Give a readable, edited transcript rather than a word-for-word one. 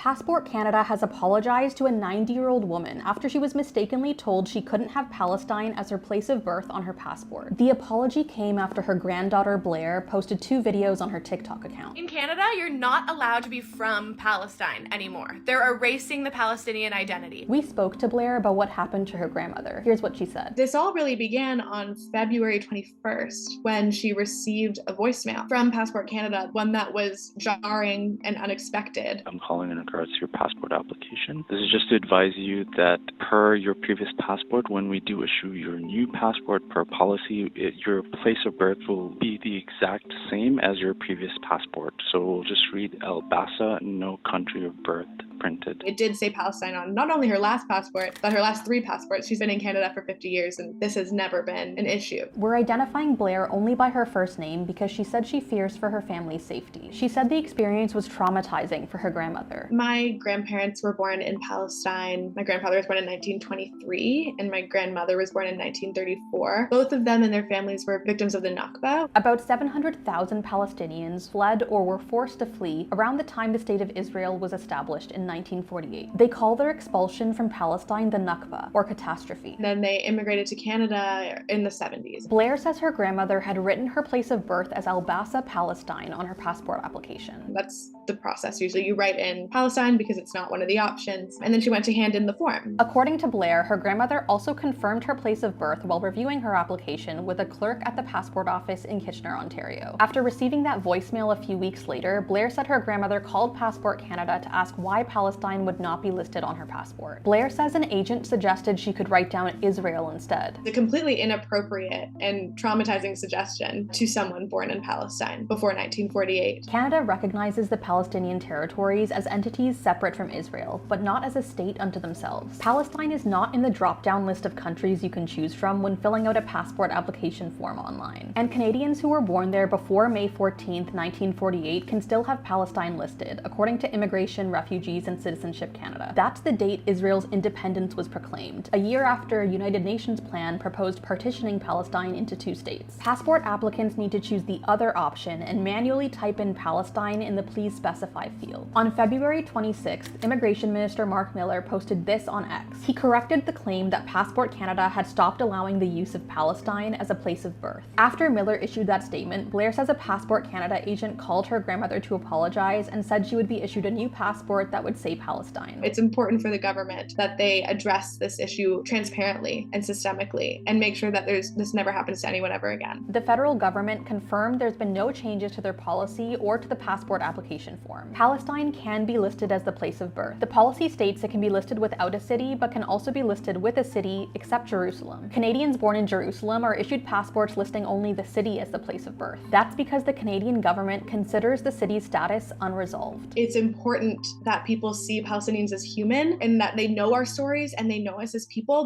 Passport Canada has apologized to a 90-year-old woman after she was mistakenly told she couldn't have Palestine as her place of birth on her passport. The apology came after her granddaughter Blair posted 2 videos on her TikTok account. In Canada, you're not allowed to be from Palestine anymore. They're erasing the Palestinian identity. We spoke to Blair about what happened to her grandmother. Here's what she said. This all really began on February 21st when she received a voicemail from Passport Canada, one that was jarring and unexpected. I'm calling in regards to your passport application. This is just to advise you that per your previous passport, when we do issue your new passport per policy, your place of birth will be the exact same as your previous passport. So we'll just read Elbasa, no country of birth printed. It did say Palestine on not only her last passport, but her last 3 passports. She's been in Canada for 50 years and this has never been an issue. We're identifying Blair only by her first name because she said she fears for her family's safety. She said the experience was traumatizing for her grandmother. My grandparents were born in Palestine. My grandfather was born in 1923 and my grandmother was born in 1934. Both of them and their families were victims of the Nakba. About 700,000 Palestinians fled or were forced to flee around the time the State of Israel was established in 1948. They call their expulsion from Palestine the Nakba, or catastrophe. Then they immigrated to Canada in the 70s. Blair says her grandmother had written her place of birth as Elbasa, Palestine on her passport application. That's the process. Usually you write in Palestine because it's not one of the options. And then she went to hand in the form. According to Blair, her grandmother also confirmed her place of birth while reviewing her application with a clerk at the passport office in Kitchener, Ontario. After receiving that voicemail a few weeks later, Blair said her grandmother called Passport Canada to ask why Palestine would not be listed on her passport. Blair says an agent suggested she could write down Israel instead. A completely inappropriate and traumatizing suggestion to someone born in Palestine before 1948. Canada recognizes the Palestinian territories as entities separate from Israel, but not as a state unto themselves. Palestine is not in the drop-down list of countries you can choose from when filling out a passport application form online. And Canadians who were born there before May 14th, 1948 can still have Palestine listed, according to Immigration, Refugees and Citizenship Canada. That's the date Israel's independence was proclaimed, a year after a United Nations plan proposed partitioning Palestine into 2 states. Passport applicants need to choose the other option and manually type in Palestine in the please specify field. On February 26th, Immigration Minister Mark Miller posted this on X. He corrected the claim that Passport Canada had stopped allowing the use of Palestine as a place of birth. After Miller issued that statement, Blair says a Passport Canada agent called her grandmother to apologize and said she would be issued a new passport that would say Palestine. It's important for the government that they address this issue transparently and systemically and make sure that this never happens to anyone ever again. The federal government confirmed there's been no changes to their policy or to the passport application form. Palestine can be listed as the place of birth. The policy states it can be listed without a city, but can also be listed with a city except Jerusalem. Canadians born in Jerusalem are issued passports listing only the city as the place of birth. That's because the Canadian government considers the city's status unresolved. It's important that people see Palestinians as human and that they know our stories and they know us as people.